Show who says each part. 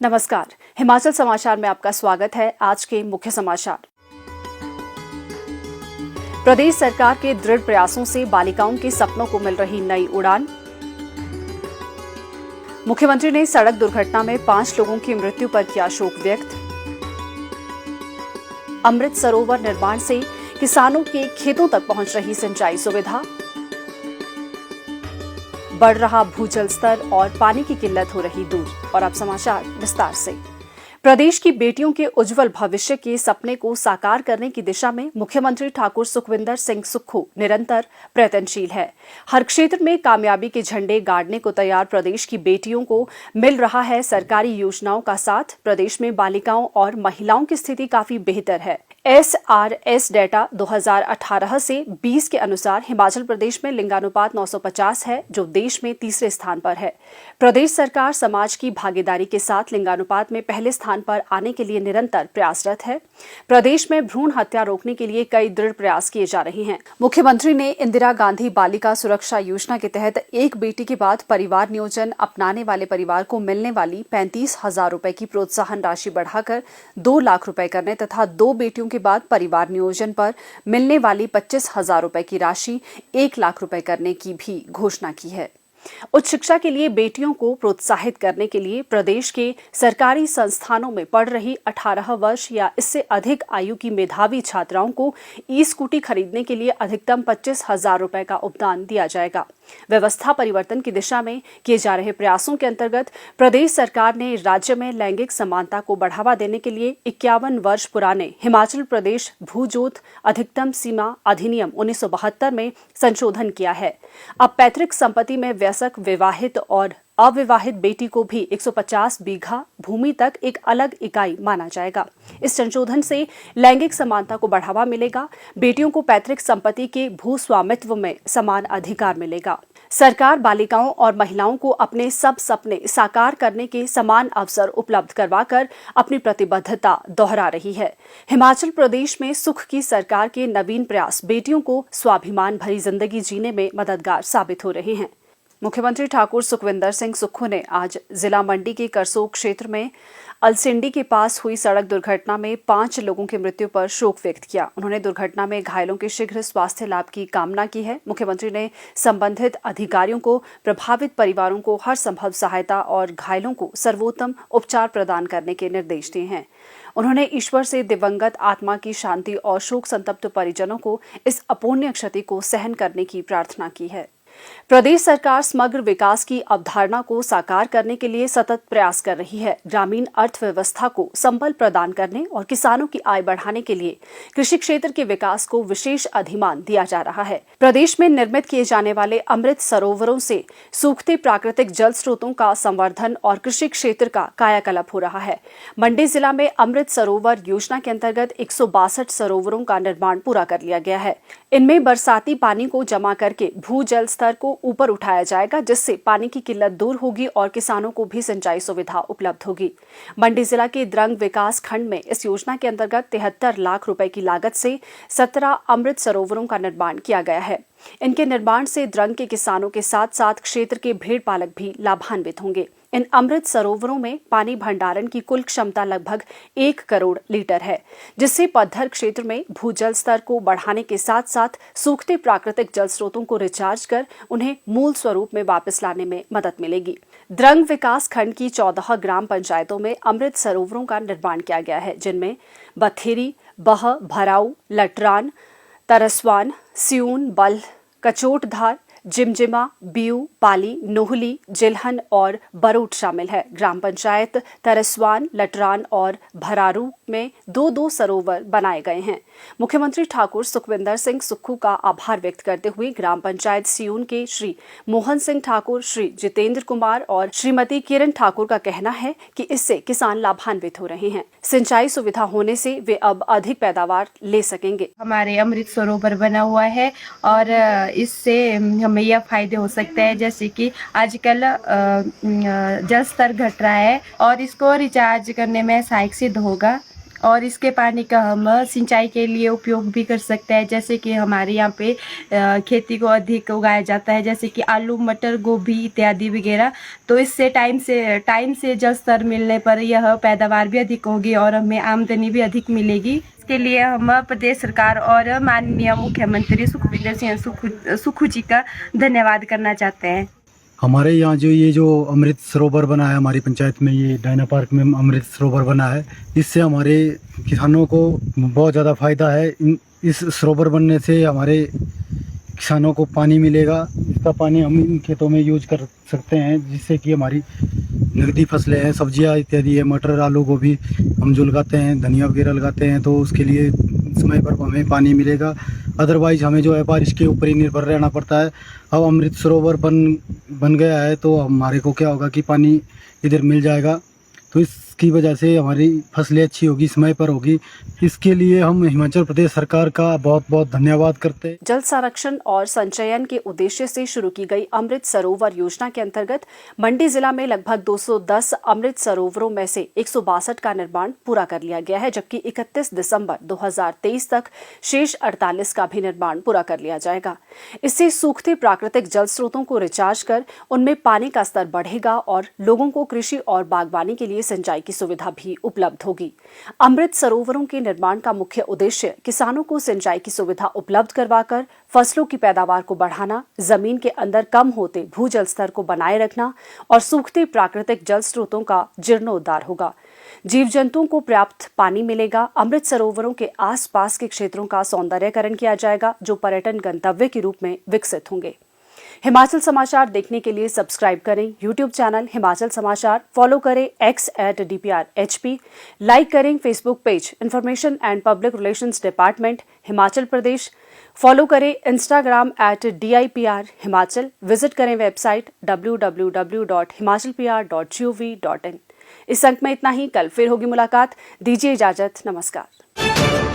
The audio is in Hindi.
Speaker 1: नमस्कार, हिमाचल समाचार में आपका स्वागत है। आज के मुख्य समाचार। प्रदेश सरकार के दृढ़ प्रयासों से बालिकाओं के सपनों को मिल रही नई उड़ान। मुख्यमंत्री ने सड़क दुर्घटना में 5 लोगों की मृत्यु पर किया शोक व्यक्त। अमृत सरोवर निर्माण से किसानों के खेतों तक पहुंच रही सिंचाई सुविधा। बढ़ रहा भूजल स्तर और पानी की किल्लत हो रही दूर। और अब समाचार विस्तार से। प्रदेश की बेटियों के उज्जवल भविष्य के सपने को साकार करने की दिशा में मुख्यमंत्री ठाकुर सुखविंदर सिंह सुक्खू निरंतर प्रयत्नशील है। हर क्षेत्र में कामयाबी के झंडे गाड़ने को तैयार प्रदेश की बेटियों को मिल रहा है सरकारी योजनाओं का साथ। प्रदेश में बालिकाओं और महिलाओं की स्थिति काफी बेहतर है। SRS डेटा 2018 से 20 के अनुसार हिमाचल प्रदेश में लिंगानुपात 950 है, जो देश में तीसरे स्थान पर है। प्रदेश सरकार समाज की भागीदारी के साथ लिंगानुपात में पहले स्थान पर आने के लिए निरंतर प्रयासरत है। प्रदेश में भ्रूण हत्या रोकने के लिए कई दृढ़ प्रयास किए जा रहे हैं। मुख्यमंत्री ने इंदिरा गांधी बालिका सुरक्षा योजना के तहत एक बेटी के बाद परिवार नियोजन अपनाने वाले परिवार को मिलने वाली 35,000 रुपए की प्रोत्साहन राशि बढ़ाकर 2 लाख रुपए करने तथा 2 बेटियों के बाद परिवार नियोजन पर मिलने वाली 25,000 रुपए की राशि 1 लाख रुपए करने की भी घोषणा की है। उच्च शिक्षा के लिए बेटियों को प्रोत्साहित करने के लिए प्रदेश के सरकारी संस्थानों में पढ़ रही 18 वर्ष या इससे अधिक आयु की मेधावी छात्राओं को ई-स्कूटी खरीदने के लिए अधिकतम 25,000 रुपए का उपदान दिया जाएगा। व्यवस्था परिवर्तन की दिशा में किए जा रहे प्रयासों के अंतर्गत प्रदेश सरकार ने राज्य में लैंगिक समानता को बढ़ावा देने के लिए 51 वर्ष पुराने हिमाचल प्रदेश भूजोत अधिकतम सीमा अधिनियम 1972 में संशोधन किया है। अब पैतृक संपत्ति में वयस्क विवाहित और अविवाहित बेटी को भी 150 बीघा भूमि तक एक अलग इकाई माना जाएगा। इस संशोधन से लैंगिक समानता को बढ़ावा मिलेगा। बेटियों को पैतृक संपत्ति के भू स्वामित्व में समान अधिकार मिलेगा। सरकार बालिकाओं और महिलाओं को अपने सब सपने साकार करने के समान अवसर उपलब्ध करवाकर अपनी प्रतिबद्धता दोहरा रही है। हिमाचल प्रदेश में सुख की सरकार के नवीन प्रयास बेटियों को स्वाभिमान भरी जिंदगी जीने में मददगार साबित हो रहे हैं। मुख्यमंत्री ठाकुर सुखविंदर सिंह सुक्खू ने आज जिला मंडी के करसोग क्षेत्र में अलसिंडी के पास हुई सड़क दुर्घटना में 5 लोगों की मृत्यु पर शोक व्यक्त किया। उन्होंने दुर्घटना में घायलों के शीघ्र स्वास्थ्य लाभ की कामना की है। मुख्यमंत्री ने संबंधित अधिकारियों को प्रभावित परिवारों को हर संभव सहायता और घायलों को सर्वोत्तम उपचार प्रदान करने के निर्देश दिए हैं। उन्होंने ईश्वर से दिवंगत आत्मा की शांति और शोक संतप्त परिजनों को इस अपूर्णीय क्षति को सहन करने की प्रार्थना की है। प्रदेश सरकार समग्र विकास की अवधारणा को साकार करने के लिए सतत प्रयास कर रही है। ग्रामीण अर्थव्यवस्था को संबल प्रदान करने और किसानों की आय बढ़ाने के लिए कृषि क्षेत्र के विकास को विशेष अधिमान दिया जा रहा है। प्रदेश में निर्मित किए जाने वाले अमृत सरोवरों से सूखते प्राकृतिक जल स्रोतों का संवर्धन और कृषि क्षेत्र का कायाकल्प हो रहा है। मंडी जिला में अमृत सरोवर योजना के अंतर्गत 162 सरोवरों का निर्माण पूरा कर लिया गया है। इनमें बरसाती पानी को जमा करके भूजल स्तर को ऊपर उठाया जाएगा, जिससे पानी की किल्लत दूर होगी और किसानों को भी सिंचाई सुविधा उपलब्ध होगी। मंडी जिला के द्रंग विकास खंड में इस योजना के अंतर्गत 73 लाख रुपए की लागत से 17 अमृत सरोवरों का निर्माण किया गया है। इनके निर्माण से द्रंग के किसानों के साथ साथ क्षेत्र के भेड़ पालक भी लाभान्वित होंगे। इन अमृत सरोवरों में पानी भंडारण की कुल क्षमता लगभग 1 करोड़ लीटर है, जिससे पद्धर क्षेत्र में भूजल स्तर को बढ़ाने के साथ साथ सूखते प्राकृतिक जल स्रोतों को रिचार्ज कर उन्हें मूल स्वरूप में वापस लाने में मदद मिलेगी। द्रंग विकास खंड की 14 ग्राम पंचायतों में अमृत सरोवरों का निर्माण किया गया है, जिनमें बथेरी, बह, भराऊ, लटरान, तरसवान, सियून, बल्ह, कचोटधार, जिमजिमा, बियू, पाली, नोहली, जिलहन और बरोट शामिल है। ग्राम पंचायत तरसवान, लटरान और भरारू में 2-2 सरोवर बनाए गए हैं। मुख्यमंत्री ठाकुर सुखविंदर सिंह सुक्खू का आभार व्यक्त करते हुए ग्राम पंचायत सियून के श्री मोहन सिंह ठाकुर, श्री जितेंद्र कुमार और श्रीमती किरण ठाकुर का कहना है कि इससे किसान लाभान्वित हो रहे हैं। सिंचाई सुविधा होने से वे अब अधिक पैदावार ले सकेंगे।
Speaker 2: हमारे अमृत सरोवर बना हुआ है और इससे हमें यह फायदे हो सकते हैं, जैसे कि आजकल जल स्तर घट रहा है और इसको रिचार्ज करने में सहायक सिद्ध होगा और इसके पानी का हम सिंचाई के लिए उपयोग भी कर सकते हैं। जैसे कि हमारे यहाँ पे खेती को अधिक उगाया जाता है, जैसे कि आलू, मटर, गोभी इत्यादि वगैरह। तो इससे टाइम से जल स्तर मिलने पर यह पैदावार भी अधिक होगी और हमें आमदनी भी अधिक मिलेगी। इसके लिए हम प्रदेश सरकार और माननीय मुख्यमंत्री सुखविंदर सिंह सुक्खू जी का धन्यवाद करना चाहते हैं।
Speaker 3: हमारे यहाँ जो अमृत सरोवर बना है हमारी पंचायत में, ये डायना पार्क में अमृत सरोवर बना है, इससे हमारे किसानों को बहुत ज़्यादा फ़ायदा है। इस सरोवर बनने से हमारे किसानों को पानी मिलेगा। इसका पानी हम इन खेतों में यूज कर सकते हैं, जिससे कि हमारी नकदी फसलें हैं, सब्जियां इत्यादि है, मटर, आलू, गोभी हम जो लगाते हैं, धनिया वगैरह लगाते हैं, तो उसके लिए समय पर हमें पानी मिलेगा। अदरवाइज़ हमें जो है बारिश के ऊपर ही निर्भर रहना पड़ता है। अब अमृत सरोवर बन गया है तो हमारे को क्या होगा कि पानी इधर मिल जाएगा, तो इसकी वजह से हमारी फसलें अच्छी होगी, समय पर होगी। इसके लिए हम हिमाचल प्रदेश सरकार का बहुत बहुत धन्यवाद करते हैं।
Speaker 1: जल संरक्षण और संचयन के उद्देश्य से शुरू की गई अमृत सरोवर योजना के अंतर्गत मंडी जिला में लगभग 210 अमृत सरोवरों में से 162 का निर्माण पूरा कर लिया गया है, जबकि 31 दिसंबर 2023 तक शेष 48 का भी निर्माण पूरा कर लिया जाएगा। इससे सूखते प्राकृतिक जल स्रोतों को रिचार्ज कर उनमें पानी का स्तर बढ़ेगा और लोगों को कृषि और बागवानी के लिए सिंचाई की सुविधा भी उपलब्ध होगी। अमृत सरोवरों के निर्माण का मुख्य उद्देश्य किसानों को सिंचाई की सुविधा उपलब्ध करवाकर फसलों की पैदावार को बढ़ाना, जमीन के अंदर कम होते भूजल स्तर को बनाए रखना और सूखते प्राकृतिक जल स्रोतों का जीर्णोद्धार होगा। जीव जंतुओं को पर्याप्त पानी मिलेगा। अमृत सरोवरों के आसपास के क्षेत्रों का सौंदर्यकरण किया जाएगा, जो पर्यटन गंतव्य के रूप में विकसित होंगे। हिमाचल समाचार देखने के लिए सब्सक्राइब करें यूट्यूब चैनल हिमाचल समाचार, फॉलो करें x@DPRHP, लाइक करें Facebook page information and public relations department Himachal Pradesh, follow करें इंस्टाग्राम @DIPR हिमाचल, विजिट करें वेबसाइट www.himachalpr.gov.in। इस अंक में इतना ही। कल फिर होगी मुलाकात। दीजिए इजाजत। नमस्कार।